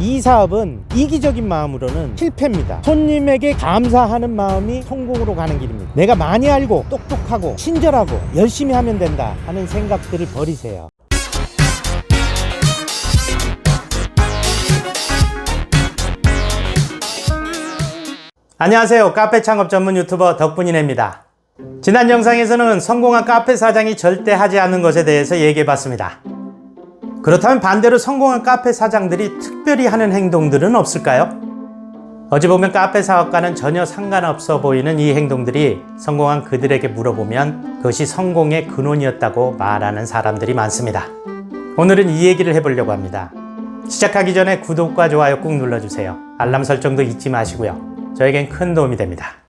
이 사업은 이기적인 마음으로는 실패입니다. 손님에게 감사하는 마음이 성공으로 가는 길입니다. 내가 많이 알고 똑똑하고 친절하고 열심히 하면 된다 하는 생각들을 버리세요. 안녕하세요. 카페 창업 전문 유튜버 덕분이네입니다. 지난 영상에서는 성공한 카페 사장이 절대 하지 않는 것에 대해서 얘기해 봤습니다. 그렇다면 반대로 성공한 카페 사장들이 특별히 하는 행동들은 없을까요? 어찌 보면 카페 사업과는 전혀 상관없어 보이는 이 행동들이 성공한 그들에게 물어보면 그것이 성공의 근원이었다고 말하는 사람들이 많습니다. 오늘은 이 얘기를 해보려고 합니다. 시작하기 전에 구독과 좋아요 꾹 눌러주세요. 알람 설정도 잊지 마시고요. 저에겐 큰 도움이 됩니다.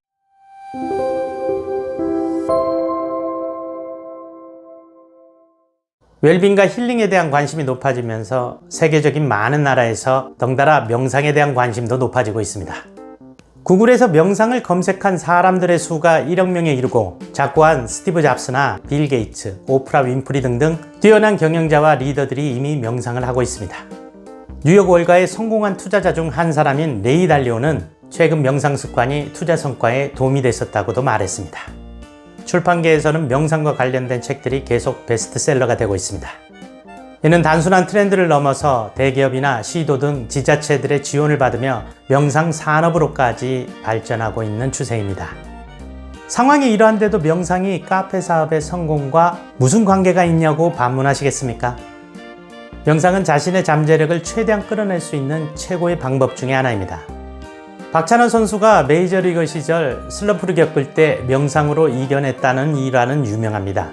웰빙과 힐링에 대한 관심이 높아지면서 세계적인 많은 나라에서 덩달아 명상에 대한 관심도 높아지고 있습니다. 구글에서 명상을 검색한 사람들의 수가 1억 명에 이르고 작고한 스티브 잡스나 빌 게이츠, 오프라 윈프리 등등 뛰어난 경영자와 리더들이 이미 명상을 하고 있습니다. 뉴욕 월가의 성공한 투자자 중 한 사람인 레이 달리오는 최근 명상 습관이 투자 성과에 도움이 됐었다고도 말했습니다. 출판계에서는 명상과 관련된 책들이 계속 베스트셀러가 되고 있습니다. 이는 단순한 트렌드를 넘어서 대기업이나 시도 등 지자체들의 지원을 받으며 명상 산업으로까지 발전하고 있는 추세입니다. 상황이 이러한데도 명상이 카페 사업의 성공과 무슨 관계가 있냐고 반문하시겠습니까? 명상은 자신의 잠재력을 최대한 끌어낼 수 있는 최고의 방법 중에 하나입니다. 박찬호 선수가 메이저리그 시절 슬럼프를 겪을 때 명상으로 이겨냈다는 일화는 유명합니다.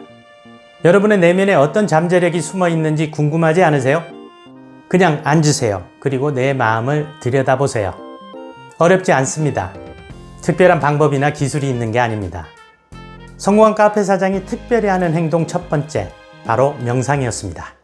여러분의 내면에 어떤 잠재력이 숨어 있는지 궁금하지 않으세요? 그냥 앉으세요. 그리고 내 마음을 들여다보세요. 어렵지 않습니다. 특별한 방법이나 기술이 있는 게 아닙니다. 성공한 카페 사장이 특별히 하는 행동 첫 번째, 바로 명상이었습니다.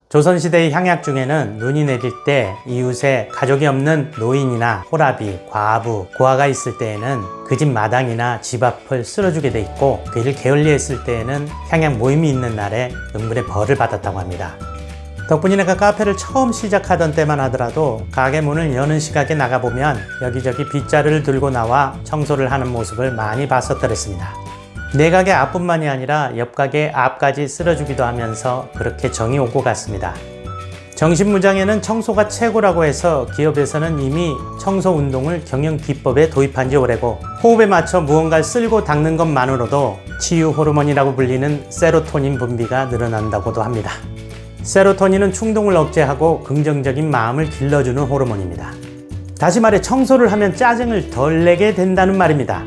조선시대의 향약 중에는 눈이 내릴 때 이웃에 가족이 없는 노인이나 호라비, 과부, 고아가 있을 때에는 그 집 마당이나 집 앞을 쓸어주게 돼 있고 그 일을 게을리했을 때에는 향약 모임이 있는 날에 은근의 벌을 받았다고 합니다. 덕분이네가 카페를 처음 시작하던 때만 하더라도 가게 문을 여는 시각에 나가보면 여기저기 빗자루를 들고 나와 청소를 하는 모습을 많이 봤었더랬습니다. 내 가게 앞뿐만이 아니라 옆 가게 앞까지 쓸어주기도 하면서 그렇게 정이 오고 갔습니다. 정신무장에는 청소가 최고라고 해서 기업에서는 이미 청소 운동을 경영 기법에 도입한 지 오래고 호흡에 맞춰 무언가를 쓸고 닦는 것만으로도 치유 호르몬이라고 불리는 세로토닌 분비가 늘어난다고도 합니다. 세로토닌은 충동을 억제하고 긍정적인 마음을 길러주는 호르몬입니다. 다시 말해 청소를 하면 짜증을 덜 내게 된다는 말입니다.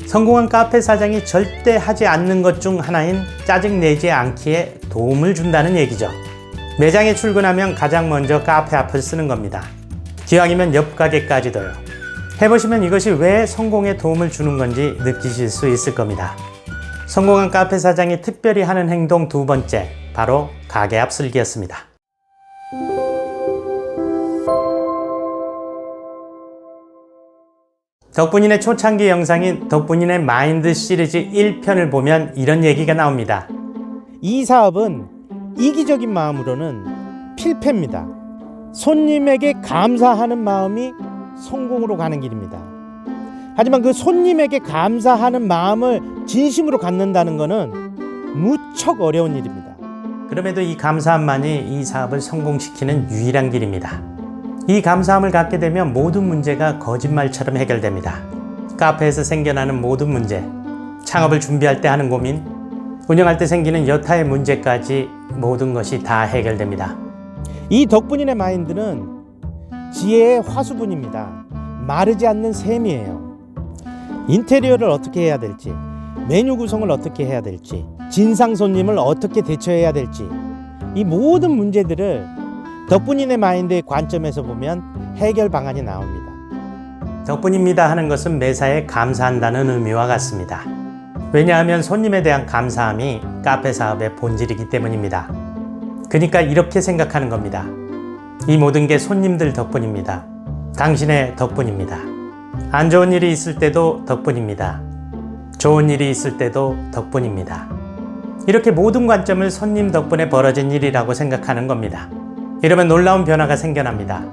성공한 카페 사장이 절대 하지 않는 것 중 하나인 짜증내지 않기에 도움을 준다는 얘기죠. 매장에 출근하면 가장 먼저 카페 앞을 쓰는 겁니다. 기왕이면 옆 가게까지도요. 해보시면 이것이 왜 성공에 도움을 주는 건지 느끼실 수 있을 겁니다. 성공한 카페 사장이 특별히 하는 행동 두 번째, 바로 가게 앞 쓸기였습니다. 덕분이네 초창기 영상인 덕분이네 마인드 시리즈 1편을 보면 이런 얘기가 나옵니다. 이 사업은 이기적인 마음으로는 필패입니다. 손님에게 감사하는 마음이 성공으로 가는 길입니다. 하지만 그 손님에게 감사하는 마음을 진심으로 갖는다는 것은 무척 어려운 일입니다. 그럼에도 이 감사함만이 이 사업을 성공시키는 유일한 길입니다. 이 감사함을 갖게 되면 모든 문제가 거짓말처럼 해결됩니다. 카페에서 생겨나는 모든 문제, 창업을 준비할 때 하는 고민, 운영할 때 생기는 여타의 문제까지 모든 것이 다 해결됩니다. 이 덕분이네 마인드는 지혜의 화수분입니다. 마르지 않는 샘이에요. 인테리어를 어떻게 해야 될지, 메뉴 구성을 어떻게 해야 될지, 진상 손님을 어떻게 대처해야 될지, 이 모든 문제들을 덕분이네 마인드의 관점에서 보면 해결 방안이 나옵니다. 덕분입니다 하는 것은 매사에 감사한다는 의미와 같습니다. 왜냐하면 손님에 대한 감사함이 카페 사업의 본질이기 때문입니다. 그러니까 이렇게 생각하는 겁니다. 이 모든 게 손님들 덕분입니다. 당신의 덕분입니다. 안 좋은 일이 있을 때도 덕분입니다. 좋은 일이 있을 때도 덕분입니다. 이렇게 모든 관점을 손님 덕분에 벌어진 일이라고 생각하는 겁니다. 이러면 놀라운 변화가 생겨납니다.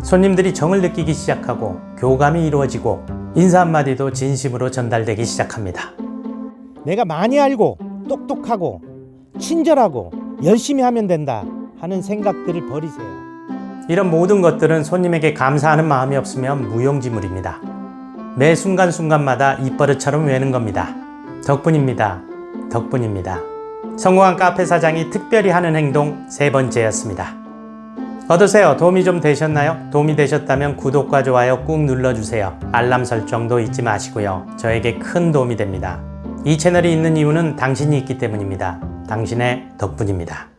손님들이 정을 느끼기 시작하고 교감이 이루어지고 인사 한마디도 진심으로 전달되기 시작합니다. 내가 많이 알고 똑똑하고 친절하고 열심히 하면 된다 하는 생각들을 버리세요. 이런 모든 것들은 손님에게 감사하는 마음이 없으면 무용지물입니다. 매 순간순간마다 입버릇처럼 외는 겁니다. 덕분입니다. 덕분입니다. 성공한 카페 사장이 특별히 하는 행동 세 번째였습니다. 어떠세요? 도움이 좀 되셨나요? 도움이 되셨다면 구독과 좋아요 꾹 눌러주세요. 알람 설정도 잊지 마시고요. 저에게 큰 도움이 됩니다. 이 채널이 있는 이유는 당신이 있기 때문입니다. 당신의 덕분입니다.